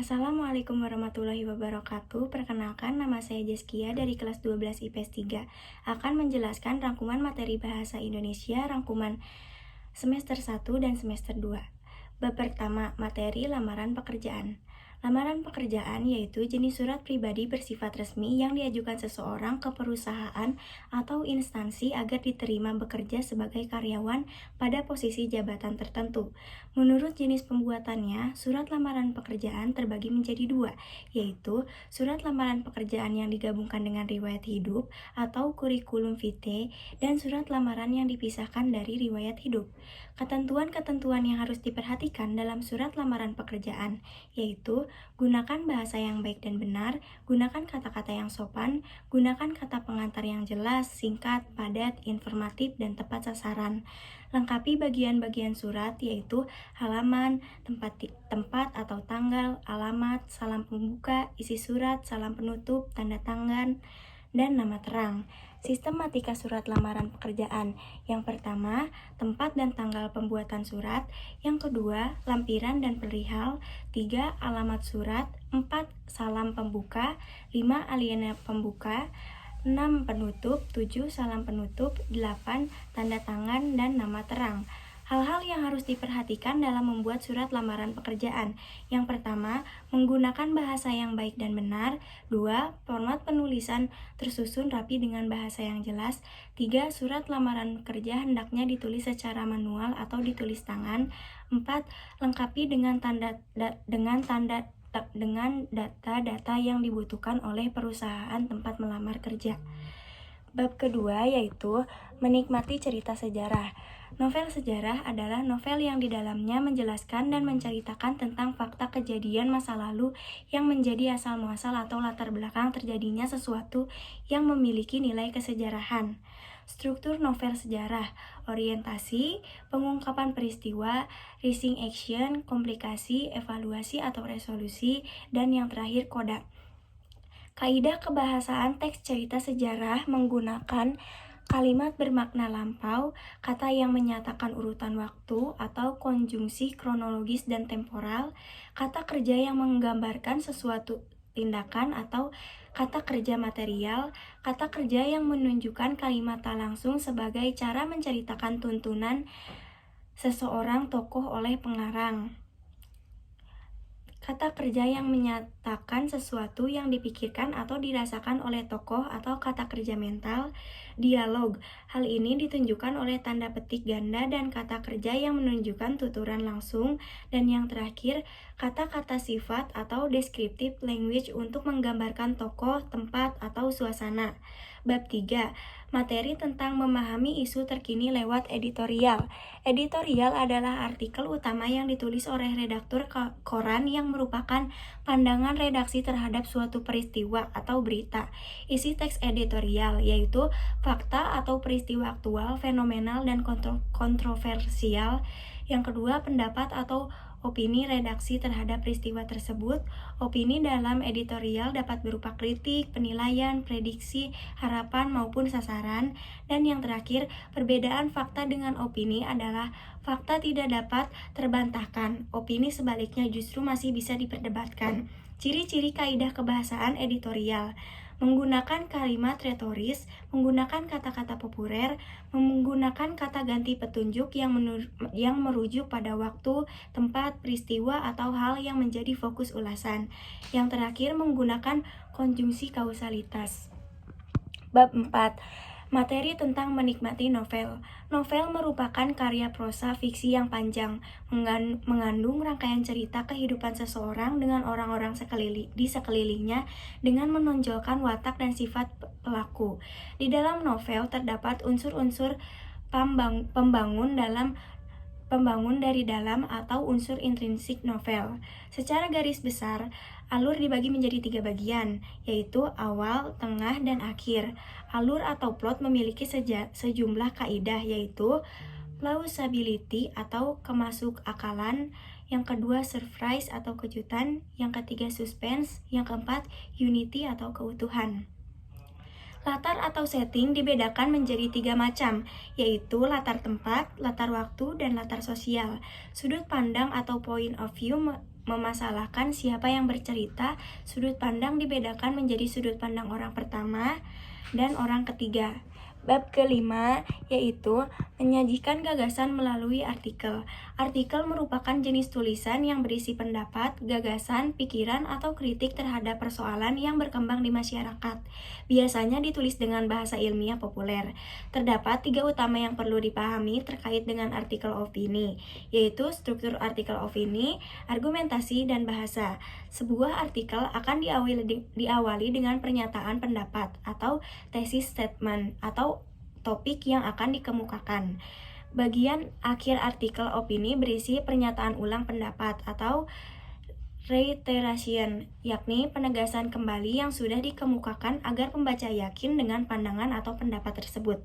Assalamualaikum warahmatullahi wabarakatuh. Perkenalkan, nama saya Jaskia dari kelas 12 IPS 3. Akan menjelaskan rangkuman materi bahasa Indonesia rangkuman semester 1 dan semester 2. Bab pertama, materi lamaran pekerjaan. Lamaran pekerjaan yaitu jenis surat pribadi bersifat resmi yang diajukan seseorang ke perusahaan atau instansi agar diterima bekerja sebagai karyawan pada posisi jabatan tertentu. Menurut jenis pembuatannya, surat lamaran pekerjaan terbagi menjadi dua, yaitu surat lamaran pekerjaan yang digabungkan dengan riwayat hidup atau kurikulum vitae dan surat lamaran yang dipisahkan dari riwayat hidup. Ketentuan-ketentuan yang harus diperhatikan dalam surat lamaran pekerjaan yaitu gunakan bahasa yang baik dan benar, gunakan kata-kata yang sopan, gunakan kata pengantar yang jelas, singkat, padat, informatif, dan tepat sasaran. Lengkapi bagian-bagian surat yaitu halaman, tempat atau tanggal, alamat, salam pembuka, isi surat, salam penutup, tanda tangan, dan nama terang. Sistematika surat lamaran pekerjaan. Yang pertama, tempat dan tanggal pembuatan surat. Yang kedua, lampiran dan perihal. 3. Alamat surat. 4. Salam pembuka. 5. Aliena pembuka. 6. Penutup. 7. Salam penutup. 8. Tanda tangan dan nama terang. Hal-hal yang harus diperhatikan dalam membuat surat lamaran pekerjaan. Yang pertama, menggunakan bahasa yang baik dan benar. 2. Format penulisan tersusun rapi dengan bahasa yang jelas. 3. Surat lamaran kerja hendaknya ditulis secara manual atau ditulis tangan. 4. Lengkapi dengan data-data yang dibutuhkan oleh perusahaan tempat melamar kerja. Bab kedua yaitu menikmati cerita sejarah. Novel sejarah adalah novel yang di dalamnya menjelaskan dan menceritakan tentang fakta kejadian masa lalu yang menjadi asal muasal atau latar belakang terjadinya sesuatu yang memiliki nilai kesejarahan. Struktur novel sejarah, orientasi, pengungkapan peristiwa, rising action, komplikasi, evaluasi atau resolusi, dan yang terakhir koda. Kaidah kebahasaan teks cerita sejarah menggunakan kalimat bermakna lampau, kata yang menyatakan urutan waktu atau konjungsi kronologis dan temporal, kata kerja yang menggambarkan sesuatu tindakan atau kata kerja material, kata kerja yang menunjukkan kalimat tak langsung sebagai cara menceritakan tuntunan seseorang tokoh oleh pengarang. Kata kerja yang menyatakan sesuatu yang dipikirkan atau dirasakan oleh tokoh atau kata kerja mental, dialog. Hal ini ditunjukkan oleh tanda petik ganda dan kata kerja yang menunjukkan tuturan langsung. Dan yang terakhir, kata-kata sifat atau descriptive language untuk menggambarkan tokoh, tempat, atau suasana. Bab 3. Materi tentang memahami isu terkini lewat editorial. Editorial adalah artikel utama yang ditulis oleh redaktur koran yang merupakan pandangan redaksi terhadap suatu peristiwa atau berita. Isi teks editorial yaitu fakta atau peristiwa aktual, fenomenal, dan kontroversial. Yang kedua, pendapat atau opini redaksi terhadap peristiwa tersebut. Opini dalam editorial dapat berupa kritik, penilaian, prediksi, harapan, maupun sasaran. Dan yang terakhir, perbedaan fakta dengan opini adalah fakta tidak dapat terbantahkan. Opini sebaliknya justru masih bisa diperdebatkan. Ciri-ciri kaidah kebahasaan editorial: menggunakan kalimat retoris, menggunakan kata-kata populer, menggunakan kata ganti petunjuk yang merujuk pada waktu, tempat, peristiwa, atau hal yang menjadi fokus ulasan. Yang terakhir, menggunakan konjungsi kausalitas. Bab 4. Materi tentang menikmati novel. Novel merupakan karya prosa fiksi yang panjang, mengandung rangkaian cerita kehidupan seseorang dengan orang-orang di sekelilingnya dengan menonjolkan watak dan sifat pelaku. Di dalam novel terdapat unsur-unsur pembangun dari dalam atau unsur intrinsik novel. Secara garis besar, alur dibagi menjadi 3 bagian, yaitu awal, tengah, dan akhir. Alur atau plot memiliki sejumlah kaidah, yaitu plausibility atau kemasuk-akalan, yang kedua surprise atau kejutan, yang ketiga suspense, yang keempat unity atau keutuhan. Latar atau setting dibedakan menjadi 3 macam, yaitu latar tempat, latar waktu, dan latar sosial. Sudut pandang atau point of view memasalahkan siapa yang bercerita, sudut pandang dibedakan menjadi sudut pandang orang pertama dan orang ketiga. Bab kelima yaitu menyajikan gagasan melalui artikel. Artikel merupakan jenis tulisan yang berisi pendapat, gagasan, pikiran, atau kritik terhadap persoalan yang berkembang di masyarakat. Biasanya ditulis dengan bahasa ilmiah populer. Terdapat 3 utama yang perlu dipahami terkait dengan artikel opini, yaitu struktur artikel opini, argumentasi, dan bahasa. Sebuah artikel akan diawali dengan pernyataan pendapat atau thesis statement atau topik yang akan dikemukakan. Bagian akhir artikel opini berisi pernyataan ulang pendapat atau reiteration, yakni penegasan kembali yang sudah dikemukakan agar pembaca yakin dengan pandangan atau pendapat tersebut.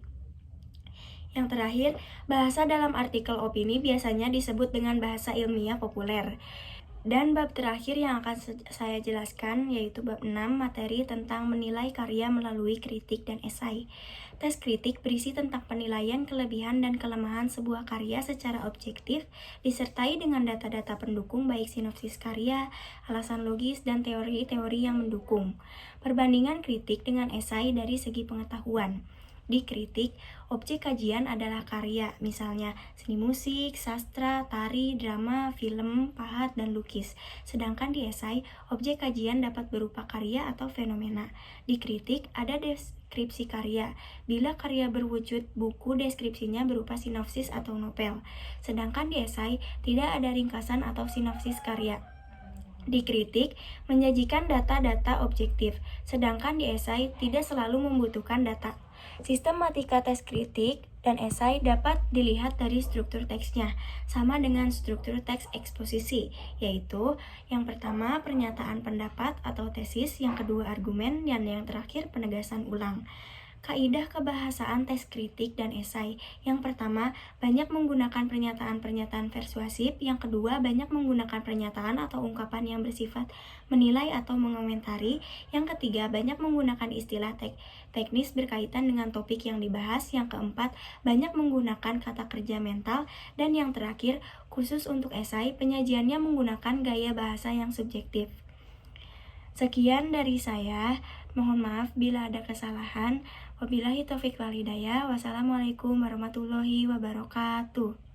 Yang terakhir, bahasa dalam artikel opini biasanya disebut dengan bahasa ilmiah populer. Dan bab terakhir yang akan saya jelaskan yaitu bab 6, materi tentang menilai karya melalui kritik dan esai. Tes kritik berisi tentang penilaian kelebihan dan kelemahan sebuah karya secara objektif, disertai dengan data-data pendukung baik sinopsis karya, alasan logis, dan teori-teori yang mendukung. Perbandingan kritik dengan esai dari segi pengetahuan. Di kritik, objek kajian adalah karya, misalnya seni musik, sastra, tari, drama, film, pahat, dan lukis. Sedangkan di esai, objek kajian dapat berupa karya atau fenomena. Di kritik, ada deskripsi karya. Bila karya berwujud buku, deskripsinya berupa sinopsis atau novel. Sedangkan di esai, tidak ada ringkasan atau sinopsis karya. Di kritik, menyajikan data-data objektif, sedangkan di esai tidak selalu membutuhkan data. Sistematika tes kritik dan esai dapat dilihat dari struktur teksnya, sama dengan struktur teks eksposisi, yaitu yang pertama pernyataan pendapat atau tesis, yang kedua argumen, dan yang terakhir penegasan ulang. Kaidah kebahasaan tes kritik dan esai. Yang pertama, banyak menggunakan pernyataan-pernyataan persuasif. Yang kedua, banyak menggunakan pernyataan atau ungkapan yang bersifat menilai atau mengomentari. Yang ketiga, banyak menggunakan istilah teknis berkaitan dengan topik yang dibahas. Yang keempat, banyak menggunakan kata kerja mental. Dan yang terakhir, khusus untuk esai, penyajiannya menggunakan gaya bahasa yang subjektif. Sekian dari saya. Mohon maaf bila ada kesalahan. Wabillahi taufiq wal hidayah. Wassalamualaikum warahmatullahi wabarakatuh.